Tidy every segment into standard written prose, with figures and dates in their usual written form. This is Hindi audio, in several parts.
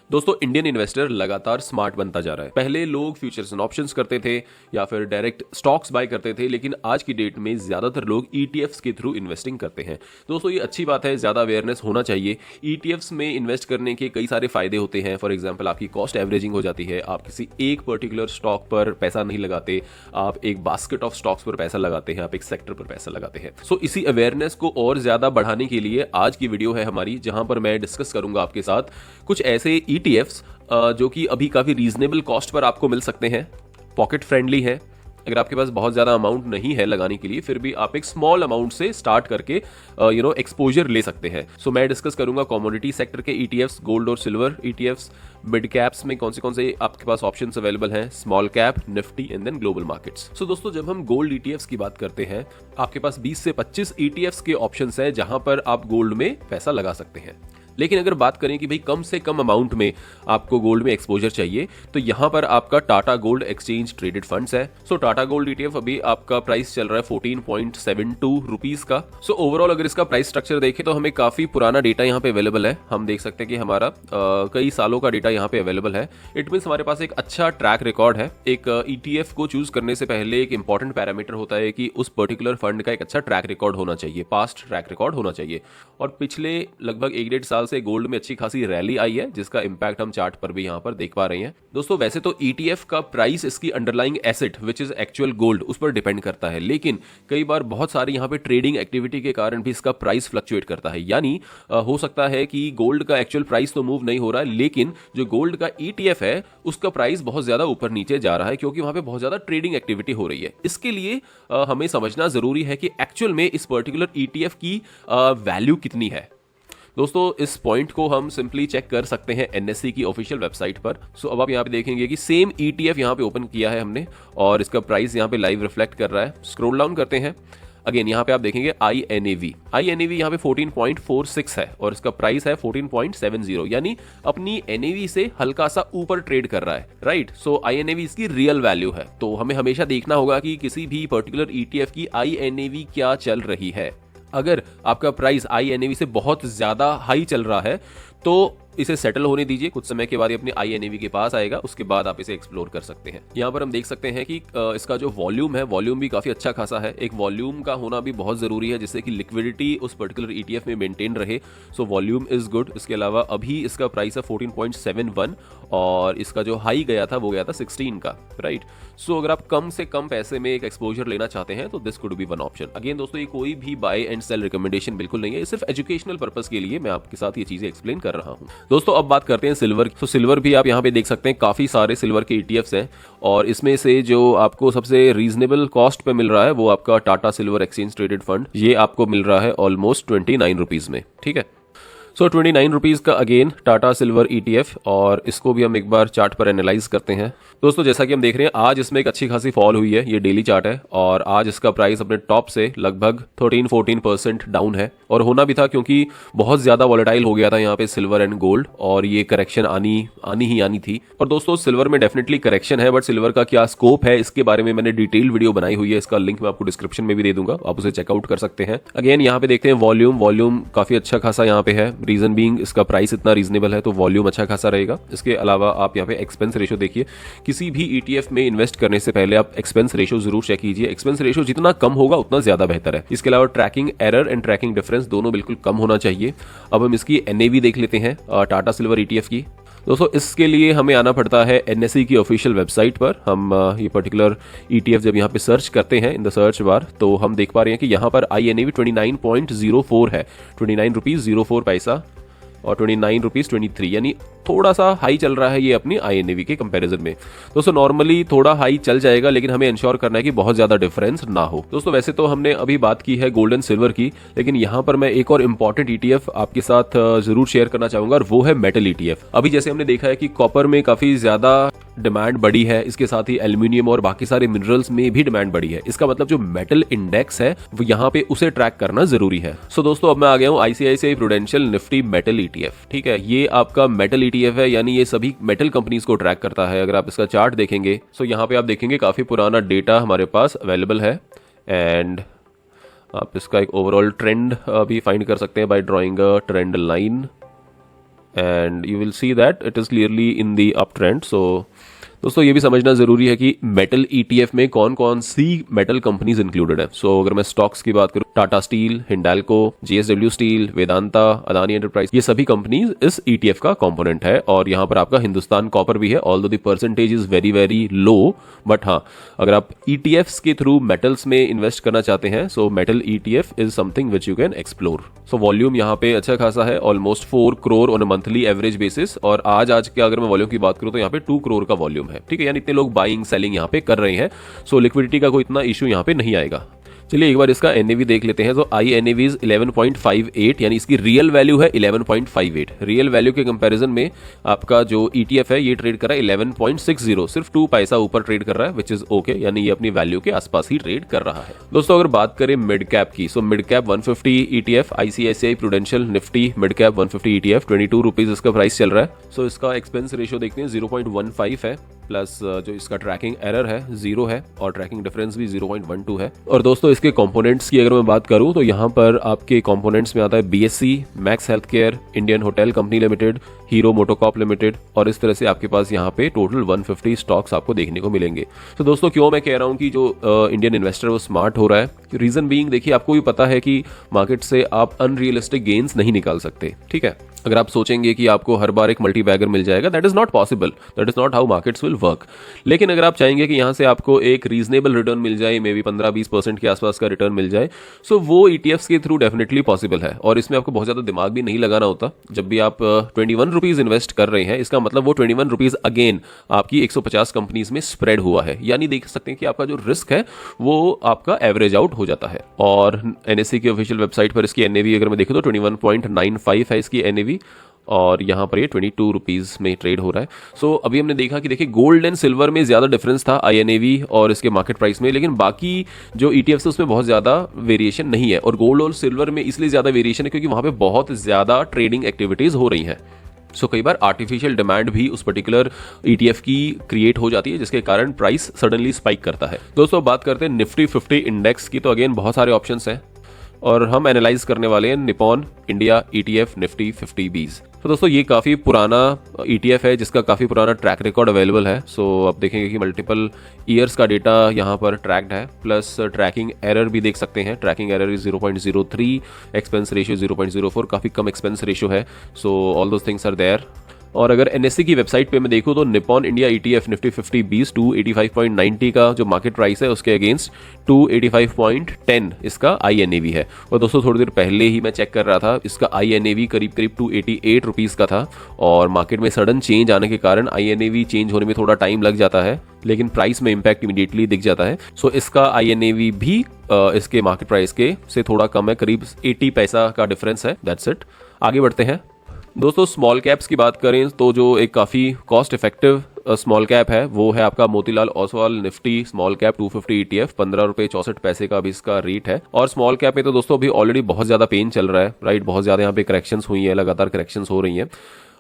दोस्तों इंडियन इन्वेस्टर लगातार स्मार्ट बनता जा रहा है। पहले लोग फ्यूचर्स एंड ऑप्शंस करते थे या फिर डायरेक्ट स्टॉक्स बाय करते थे, लेकिन आज की डेट में ज्यादातर लोग ईटीएफ्स के थ्रू इन्वेस्टिंग करते हैं। दोस्तों ये अच्छी बात है, ज्यादा अवेयरनेस होना चाहिए। ईटीएफ्स में इन्वेस्ट करने के कई सारे फायदे होते हैं। फॉर एग्जाम्पल आपकी कॉस्ट एवरेजिंग हो जाती है, आप किसी एक पर्टिकुलर स्टॉक पर पैसा नहीं लगाते, आप एक बास्केट ऑफ स्टॉक्स पर पैसा लगाते हैं, आप एक सेक्टर पर पैसा लगाते हैं। सो इसी अवेयरनेस को और ज्यादा बढ़ाने के लिए आज की वीडियो है हमारी, जहां पर मैं डिस्कस करूंगा आपके साथ कुछ ऐसे ईटीएफ्स जो कि अभी काफ़ी रीजनेबल कॉस्ट पर आपको मिल सकते हैं, पॉकेट फ्रेंडली है। अगर आपके पास बहुत ज़्यादा अमाउंट नहीं है लगाने के लिए, फिर भी आप एक स्मॉल अमाउंट से स्टार्ट करके एक्सपोजर ले सकते हैं। सो मैं डिस्कस करूंगा कमोडिटी सेक्टर के ईटीएफ्स, गोल्ड और सिल्वर ईटीएफ्स, मिड कैप्स में कौन से आपके पास ऑप्शंस अवेलेबल हैं, small cap, Nifty and then global markets. So दोस्तों जब हम गोल्ड ईटीएफ्स की बात करते हैं, आपके पास 20 से 25 ईटीएफ्स के ऑप्शंस हैं जहां पर आप गोल्ड में पैसा लगा सकते हैं। लेकिन अगर बात करें कि भाई कम से कम अमाउंट में आपको गोल्ड में एक्सपोजर चाहिए, तो यहां पर आपका Tata gold exchange traded funds है। सो टाटा गोल्ड ईटीएफ अभी आपका प्राइस चल रहा है 14.72 रुपीज का। सो ओवरऑल अगर इसका प्राइस स्ट्रक्चर देखें तो हमें काफी पुराना डेटा यहाँ पे अवेलेबल है। हम देख सकते हैं कि हमारा कई सालों का डेटा यहाँ पे अवेलेबल है। इट मीन्स हमारे पास एक अच्छा ट्रैक रिकॉर्ड है। एक ईटीएफ को चूज करने से पहले एक इंपॉर्टेंट पैरामीटर होता है कि उस पर्टिकुलर फंड का एक अच्छा ट्रैक रिकॉर्ड होना चाहिए, पास्ट ट्रैक रिकॉर्ड होना चाहिए। और पिछले लगभग 1-1.5 साल से गोल्ड में अच्छी खासी रैली आई है, जिसका इंपैक्ट हम चार्ट पर भी यहां पर देख पा रहे हैं। दोस्तों वैसे तो ईटीएफ का प्राइस इसकी underlying asset which is actual gold उस पर डिपेंड करता है, लेकिन कई बार बहुत सारी यहां पे ट्रेडिंग एक्टिविटी के कारण भी इसका प्राइस फ्लक्चुएट करता है। यानी हो सकता है कि गोल्ड का एक्चुअल प्राइस तो मूव नहीं हो रहा है, लेकिन जो गोल्ड का ईटीएफ है उसका प्राइस बहुत ज्यादा ऊपर नीचे जा रहा है, क्योंकि वहां पे बहुत ज्यादा ट्रेडिंग एक्टिविटी हो रही है। इसके लिए हमें समझना जरूरी है कि एक्चुअल में इस पर्टिकुलर ईटीएफ की वैल्यू कितनी है। दोस्तों इस पॉइंट को हम सिंपली चेक कर सकते हैं एनएससी की ऑफिशियल वेबसाइट पर। सो अब आप यहाँ पे देखेंगे कि सेम ईटीएफ यहाँ पे ओपन किया है हमने और इसका प्राइस यहाँ पे लाइव रिफ्लेक्ट कर रहा है। स्क्रॉल डाउन करते हैं, अगेन यहाँ पे आप देखेंगे INAV यहाँ पे 14.46 है और इसका प्राइस है 14.70, यानी अपनी NAV से हल्का सा ऊपर ट्रेड कर रहा है, राइट। सो INAV इसकी रियल वैल्यू है। तो हमें हमेशा देखना होगा कि किसी भी पर्टिकुलर ईटीएफ की INAV क्या चल रही है। अगर आपका प्राइस INAV से बहुत ज्यादा हाई चल रहा है तो इसे सेटल होने दीजिए, कुछ समय के बाद ये अपने INAV के पास आएगा, उसके बाद आप इसे एक्सप्लोर कर सकते हैं। यहाँ पर हम देख सकते हैं कि इसका जो वॉल्यूम है, वॉल्यूम भी काफी अच्छा खासा है। एक वॉल्यूम का होना भी बहुत जरूरी है, जिससे कि लिक्विडिटी उस पर्टिकुलर ईटीएफ में मेंटेन रहे। So volume is good. इसके अलावा अभी इसका प्राइस है 14.71 और इसका जो हाई गया था वो गया था 16 का, राइट। सो अगर आप कम से कम पैसे में एक एक्सपोजर लेना चाहते हैं तो this could be one option. Again दोस्तों ये कोई भी बाय एंड सेल रिकमेंडेशन बिल्कुल नहीं है, ये सिर्फ एजुकेशनल पर्पस के लिए मैं आपके साथ ये चीजें एक्सप्लेन कर रहा हूँ। दोस्तों अब बात करते हैं सिल्वर। तो सिल्वर भी आप यहाँ पे देख सकते हैं, काफी सारे सिल्वर के ईटीएफ्स हैं और इसमें से जो आपको सबसे रीजनेबल कॉस्ट पे मिल रहा है वो आपका Tata silver exchange traded fund. ये आपको मिल रहा है ऑलमोस्ट 29 रुपीज में, ठीक है। सो 29 रुपीज का अगेन टाटा सिल्वर ईटीएफ, और इसको भी हम एक बार चार्ट पर एनालाइज करते हैं। दोस्तों जैसा कि हम देख रहे हैं आज इसमें एक अच्छी खासी फॉल हुई है, ये डेली चार्ट है और आज इसका प्राइस अपने टॉप से लगभग 13-14% डाउन है। और होना भी था क्योंकि बहुत ज्यादा वॉलेटाइल हो गया था यहाँ पे सिल्वर एंड गोल्ड, और ये करेक्शन आनी थी। और दोस्तों सिल्वर में डेफिनेटली करेक्शन है, बट सिल्वर का क्या स्कोप है इसके बारे में मैंने डिटेल वीडियो बनाई हुई है, इसका लिंक मैं आपको डिस्क्रिप्शन में भी दे दूंगा, आप उसे चेकआउट कर सकते हैं। अगेन यहाँ पे देखते हैं वॉल्यूम काफी अच्छा खासा यहाँ पे है। रीजन बीइंग इसका प्राइस इतना रीजनेबल है तो वॉल्यूम अच्छा खासा रहेगा। इसके अलावा आप यहाँ पे एक्सपेंस रेशो देखिए, किसी भी ईटीएफ में इन्वेस्ट करने से पहले आप एक्सपेंस रेशो जरूर चेक कीजिए। एक्सपेंस रेशो जितना कम होगा उतना ज्यादा बेहतर है। इसके अलावा tracking error and tracking difference दोनों बिल्कुल कम होना चाहिए। अब हम इसकी NAV देख लेते हैं टाटा सिल्वर ईटीएफ की। दोस्तों इसके लिए हमें आना पड़ता है एनएससी की ऑफिशियल वेबसाइट पर। हम ये पर्टिकुलर ईटीएफ जब यहाँ पे सर्च करते हैं इन द सर्च बार, तो हम देख पा रहे हैं कि यहाँ पर INAV 29.04 है, 29 रुपीज 04 पैसा और 29 रुपीज 23, यानी थोड़ा सा हाई चल रहा है ये अपनी INAV के कंपैरिजन में। दोस्तों नॉर्मली थोड़ा हाई चल जाएगा, लेकिन हमें इंश्योर करना है कि बहुत ज्यादा डिफरेंस ना हो। दोस्तों वैसे तो हमने अभी बात की है गोल्ड एंड सिल्वर की, लेकिन यहाँ पर मैं एक और इंपॉर्टेंट ईटीएफ आपके साथ जरूर शेयर करना चाहूंगा और वो है मेटल ईटीएफ। अभी जैसे हमने देखा है कि कॉपर में काफी ज्यादा डिमांड बढ़ी है, इसके साथ ही एल्यूमिनियम और बाकी सारे मिनरल्स में भी डिमांड बढ़ी है। इसका मतलब जो मेटल इंडेक्स है वो यहाँ पे उसे ट्रैक करना जरूरी है। सो दोस्तों अब मैं आ गया हूँ ICICI prudential Nifty metal ETF, ठीक है। ये आपका मेटल ईटीएफ है, यानी ये सभी मेटल कंपनीज को ट्रैक करता है। अगर आप इसका चार्ट देखेंगे, सो यहाँ पे आप देखेंगे काफी पुराना डेटा हमारे पास अवेलेबल है एंड आप इसका एक ओवरऑल ट्रेंड भी फाइंड कर सकते हैं by drawing a trend line and you will see that it is clearly in the uptrend. So दोस्तों ये भी समझना जरूरी है कि मेटल ईटीएफ में कौन कौन सी मेटल कंपनीज इंक्लूडेड है। सो अगर मैं स्टॉक्स की बात करूं, Tata steel, Hindalco, JSW steel, Vedanta, Adani enterprise, ये सभी कंपनीज इस ईटीएफ का कंपोनेंट है। और यहाँ पर आपका हिंदुस्तान कॉपर भी है, although the percentage is very very low, but हाँ अगर आप ईटीएफ्स के थ्रू मेटल्स में इन्वेस्ट करना चाहते हैं, so metal ETF is something which you can explore. So volume यहाँ पे अच्छा खासा है, almost 4 crore on a monthly average basis. और आज के अगर मैं वॉल्यूम की बात करूं तो यहाँ पे 2 करोड़ का वॉल्यूम है, ठीक है, यानी इतने लोग बाइंग सेलिंग यहाँ पे कर रहे हैं। सो लिक्विडिटी का कोई इतना इशू यहाँ पे नहीं आएगा। चलिए एक बार इसका एनएवी देख लेते हैं। तो आई एनएवी इज 11.58, यानी इसकी रियल वैल्यू है 11.58। रियल वैल्यू के कंपैरिजन में आपका जो ईटीएफ है ये ट्रेड कर रहा है 11.60, सिर्फ 2 पैसा ऊपर ट्रेड कर रहा है, विच इज ओके, यानी ये अपनी वैल्यू के आसपास ही ट्रेड कर रहा है। दोस्तों अगर बात करें मिड कैप की, so mid cap 150 ETF, ICICI prudential Nifty mid cap 150 ETF, 22 rupees इसका प्राइस चल रहा है। सो इसका एक्सपेंस रेशियो देखते हैं 0.15 है, प्लस जो इसका ट्रैकिंग एरर है 0 है, और ट्रैकिंग डिफरेंस भी 0.12 है। और दोस्तों इसके कंपोनेंट्स की अगर मैं बात करूं तो यहाँ पर आपके कंपोनेंट्स में आता है BSc, max health care, Indian hotel company limited, hero MotoCorp limited, और इस तरह से आपके पास यहाँ पे टोटल 150 स्टॉक्स आपको देखने को मिलेंगे। तो दोस्तों क्यों मैं कह रहा हूँ कि जो इंडियन इन्वेस्टर वो स्मार्ट हो रहा है, रीजन बीइंग देखिए आपको भी पता है कि मार्केट से आप अनरियलिस्टिक गेन्स नहीं निकाल सकते, ठीक है। अगर आप सोचेंगे कि आपको हर बार एक मल्टी बैगर मिल जाएगा, that is not possible, that is not how markets will work. लेकिन अगर आप चाहेंगे कि यहाँ से आपको एक रीजनेबल रिटर्न मिल जाए, मे बी 15-20% के आसपास का रिटर्न मिल जाए, सो वो ईटीएफ्स के थ्रू डेफिनेटली पॉसिबल है। और इसमें आपको बहुत ज्यादा दिमाग भी नहीं लगाना होता। जब भी आप 21 रुपीज इन्वेस्ट कर रहे हैं, इसका मतलब वो 21 रुपीज अगेन आपकी 150 कंपनीज में स्प्रेड हुआ है, यानी देख सकते हैं कि आपका जो रिस्क है वो आपका एवरेज आउट हो जाता है। और एनएससी की ऑफिशियल वेबसाइट पर इसकी एनएवी अगर मैं देखूं तो 21.95 है इसकी एनएवी, और यहाँ पर ये 22 रुपीज में ट्रेड हो रहा है। सो अभी हमने देखा कि देखिए गोल्ड एंड सिल्वर में ज्यादा डिफरेंस था आईएनएवी और इसके मार्केट प्राइस में, लेकिन बाकी जो ईटीएफ्स है उसमें बहुत ज्यादा वेरिएशन नहीं है। और गोल्ड और सिल्वर में इसलिए ज्यादा वेरिएशन है क्योंकि वहां पे बहुत ज्यादा ट्रेडिंग एक्टिविटीज हो रही हैं। सो कई बार आर्टिफिशियल डिमांड भी उस पर्टिकुलर ईटीएफ की क्रिएट हो जाती है, जिसके कारण प्राइस सडनली स्पाइक करता है। दोस्तों बात करते हैं निफ्टी 50 इंडेक्स की, तो अगेन बहुत सारे ऑप्शंस हैं और हम एनालाइज करने वाले हैं निपॉन इंडिया ईटीएफ निफ्टी 50 तो दोस्तों ये काफ़ी पुराना ईटीएफ है जिसका काफ़ी पुराना ट्रैक रिकॉर्ड अवेलेबल है। सो आप देखेंगे कि मल्टीपल ईयर्स का डेटा यहाँ पर ट्रैक्ड है, प्लस ट्रैकिंग एरर भी देख सकते हैं। Tracking error is 0.03, expense ratio 0.04, काफ़ी कम एक्सपेंस रेशियो है। So all those things are there. और अगर एनएससी की वेबसाइट पे मैं देखूँ तो निपॉन इंडिया ईटीएफ निफ्टी 50 285.90 का जो मार्केट प्राइस है उसके अगेंस्ट 285.10 इसका आईएनएवी है। और दोस्तों थोड़ी देर पहले ही मैं चेक कर रहा था, इसका आईएनएवी करीब 288 रुपीज़ का था, और मार्केट में सडन चेंज आने के कारण आईएनएवी चेंज होने में थोड़ा टाइम लग जाता है, लेकिन प्राइस में इंपैक्ट इमीडिएटली दिख जाता है। सो इसका आईएनएवी भी इसके मार्केट प्राइस के से थोड़ा कम है, करीब 80 पैसा का डिफरेंस है। That's it. आगे बढ़ते हैं दोस्तों। स्मॉल कैप्स की बात करें तो जो एक काफ़ी कॉस्ट इफेक्टिव स्मॉल कैप है वो है आपका Motilal Oswal Nifty small cap 250 ETF, 15 रुपये 64 पैसे का अभी इसका रेट है। और स्मॉल कैप में तो दोस्तों अभी ऑलरेडी बहुत ज़्यादा पेन चल रहा है, राइट, बहुत ज़्यादा यहाँ पे करेक्शंस हुई है, लगातार करेक्शंस हो रही हैं।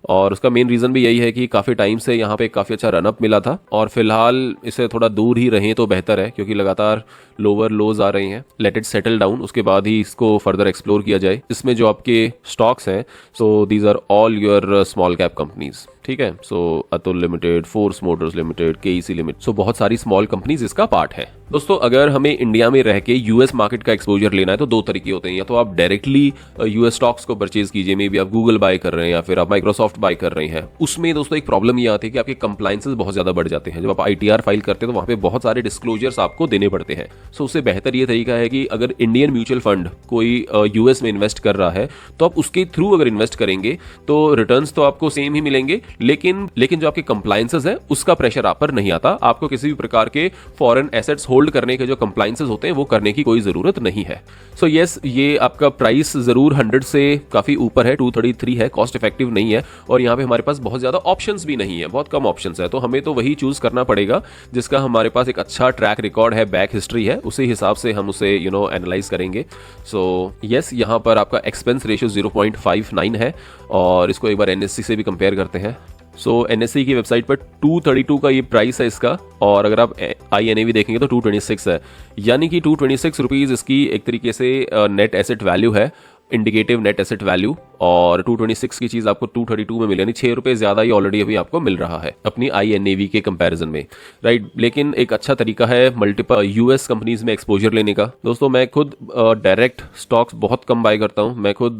और उसका मेन रीज़न भी यही है कि काफ़ी टाइम से यहाँ पे काफ़ी अच्छा रनअप मिला था, और फिलहाल इससे थोड़ा दूर ही रहें तो बेहतर है, क्योंकि लगातार लोअर लोज आ रही हैं। लेट इट सेटल डाउन, उसके बाद ही इसको फर्दर एक्सप्लोर किया जाए। इसमें जो आपके स्टॉक्स हैं, so these are all your small cap companies, ठीक है। So Atul limited, Force Motors limited, KEC limited, so बहुत सारी स्मॉल कंपनीज इसका पार्ट है। दोस्तों अगर हमें इंडिया में रह के यूएस मार्केट का एक्सपोजर लेना है तो 2 तरीके होते हैं, या तो आप डायरेक्टली यूएस स्टॉक्स को परचेज कीजिए, मे बी आप गूगल बाय कर रहे हैं या फिर आप माइक्रोसॉफ्ट बाय कर रहे हैं। उसमें दोस्तों एक प्रॉब्लम ये आती है कि आपके कंप्लायंसेस बहुत ज्यादा बढ़ जाते हैं। जब आप आईटीआर फाइल करते हैं तो वहां पे बहुत सारे डिस्क्लोजर्स आपको देने पड़ते हैं। सो उससे बेहतर ये तरीका है कि अगर इंडियन म्यूचुअल फंड कोई यूएस में इन्वेस्ट कर रहा है तो आप उसके थ्रू अगर इन्वेस्ट करेंगे तो रिटर्न्स तो आपको सेम ही मिलेंगे, लेकिन जो आपके कंप्लायंसेस है उसका प्रेशर आप पर नहीं आता। आपको किसी भी प्रकार के फॉरेन एसेट्स होल्ड करने के जो कंप्लायंसेस होते हैं वो करने की कोई जरूरत नहीं है। सो यस, ये आपका प्राइस जरूर 100 से काफी ऊपर है, 233 है, कॉस्ट इफेक्टिव नहीं है, और यहाँ पे हमारे पास बहुत ज्यादा ऑप्शंस भी नहीं है, बहुत कम ऑप्शंस है। तो हमें तो वही चूज करना पड़ेगा जिसका हमारे पास एक अच्छा ट्रैक रिकॉर्ड है, बैक हिस्ट्री है, उसी हिसाब से हम उसे एनालाइज करेंगे। सो यस, यहाँ पर आपका एक्सपेंस रेशियो 0.59 है, और इसको एक बार एनएससी से भी कंपेयर करते हैं। सो एनएससी की वेबसाइट पर 232 का ये प्राइस है इसका, और अगर आप आईएनएवी देखेंगे तो 226 है, यानी कि 226 रुपीज़ इसकी एक तरीके से नेट एसेट वैल्यू है। इंडिकेटिव नेट एसेट वैल्यू, और 226 की चीज आपको 232 में मिली, यानी 6 रुपए ज्यादा ही ऑलरेडी अभी आपको मिल रहा है अपनी INAV के कंपैरिजन में, राइट। लेकिन एक अच्छा तरीका है मल्टीपल US कंपनीज में एक्सपोजर लेने का। दोस्तों मैं खुद डायरेक्ट स्टॉक्स बहुत कम बाय करता हूं, मैं खुद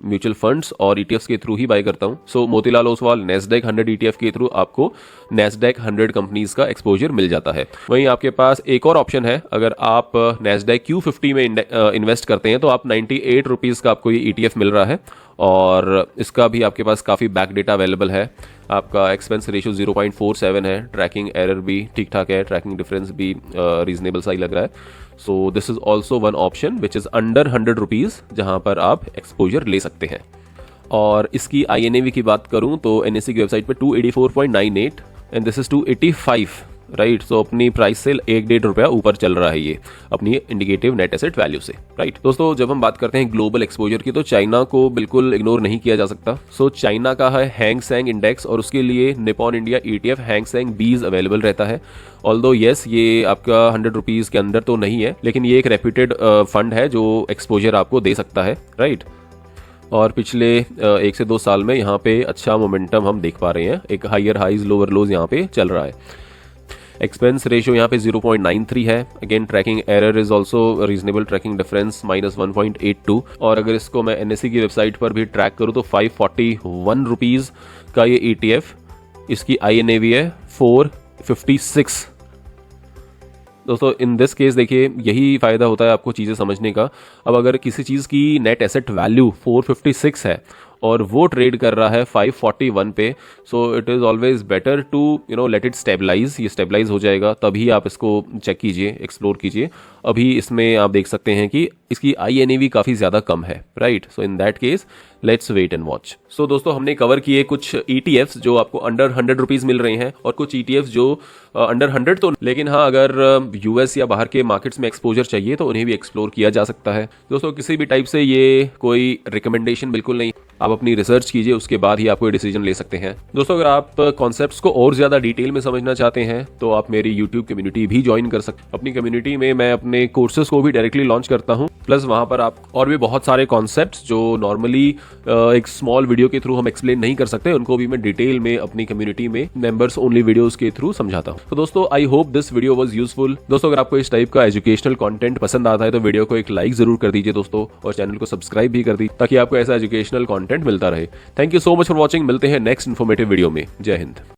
म्यूचुअल फंड्स और ETFs के थ्रू ही बाय करता हूं। सो मोतीलाल ओसवाल NASDAQ 100 ETF के थ्रू आपको NASDAQ 100 कंपनीज का एक्सपोजर मिल जाता है। वहीं आपके पास एक और ऑप्शन है, अगर आप NASDAQ Q50 में इन्वेस्ट करते हैं तो आप 98 रुपीज़ का आपको ये ETF मिल रहा है, और इसका भी आपके पास काफ़ी बैक डेटा अवेलेबल है। आपका एक्सपेंस रेशियो 0.47 है, ट्रैकिंग एरर भी ठीक ठाक है, ट्रैकिंग डिफरेंस भी रीजनेबल सा ही लग रहा है। So this is also one option which is under 100 rupees, जहाँ पर आप एक्सपोजर ले सकते हैं। और इसकी INAV की बात करूँ तो NSE की वेबसाइट पे 284.98 एंड दिस इज़ 285, राइट। सो अपनी प्राइस से 1-1.5 रुपया ऊपर चल रहा है ये अपनी इंडिकेटिव नेट एसेट वैल्यू से, राइट। दोस्तों जब हम बात करते हैं ग्लोबल एक्सपोजर की तो चाइना को बिल्कुल इग्नोर नहीं किया जा सकता। सो चाइना का है हैंग सेंग इंडेक्स, और उसके लिए Nippon India ETF Hang Seng 20 available रहता है। ऑल्दो येस ये आपका 100 रुपीज़ के अंदर तो नहीं है, लेकिन ये एक रेप्यूटेड फंड है जो एक्सपोजर आपको दे सकता है, राइट। और पिछले 1 से 2 साल में यहाँ पे अच्छा मोमेंटम हम देख पा रहे हैं, एक हायर हाइज लोअर लोज यहाँ पे चल रहा है। एक्सपेंस रेशियो यहाँ पे 0.93 है। Again tracking error is also reasonable, tracking difference -1.82। और अगर इसको मैं NSE की वेबसाइट पर भी ट्रैक करूँ तो 541 रुपीज़ का ये ETF, इसकी INAV है 456। दोस्तों इन दिस केस देखिए यही फ़ायदा होता है आपको चीज़ें समझने का। अब अगर किसी चीज़ की नेट एसेट वैल्यू 456 है और वो ट्रेड कर रहा है 541 पे, so it is always better to let it stabilize. ये स्टेबलाइज हो जाएगा तभी आप इसको चेक कीजिए, एक्सप्लोर कीजिए। अभी इसमें आप देख सकते हैं कि इसकी INAV काफ़ी ज़्यादा कम है, right. So in that case let's wait and watch. So दोस्तों हमने कवर किए कुछ ETFs जो आपको अंडर 100 रुपीज़ मिल रहे हैं, और कुछ ETFs जो अंडर 100 तो, लेकिन हाँ अगर US या बाहर के मार्केट्स में एक्सपोजर चाहिए तो उन्हें भी एक्सप्लोर किया जा सकता है। दोस्तों किसी भी टाइप से ये कोई रिकमेंडेशन बिल्कुल नहीं, आप अपनी रिसर्च कीजिए, उसके बाद ही आप कोई डिसीजन ले सकते हैं। दोस्तों अगर आप कॉन्सेप्ट्स को और ज़्यादा डिटेल में समझना चाहते हैं तो आप मेरी YouTube कम्युनिटी भी ज्वाइन कर सकते हैं। अपनी कम्युनिटी में मैं अपने कोर्सेज को भी डायरेक्टली लॉन्च करता हूँ, प्लस वहाँ पर आप और भी बहुत सारे कॉन्सेप्ट्स जो नॉर्मली एक स्मॉल वीडियो के थ्रू हम एक्सप्लेन नहीं कर सकते, उनको भी मैं डिटेल में अपनी कम्युनिटी में मेंबर्स ओनली वीडियोस के थ्रू समझाता हूँ। तो दोस्तों I hope this video was useful. दोस्तों अगर आपको इस टाइप का एजुकेशनल कंटेंट पसंद आता है तो वीडियो को एक लाइक जरूर कर दीजिए दोस्तों, और चैनल को सब्सक्राइब भी कर दी ताकि आपको ऐसा एजुकेशनल कंटेंट मिलता रहे। Thank you so much for watching. मिलते हैं नेक्स्ट इन्फॉर्मेटिव वीडियो में। जय हिंद।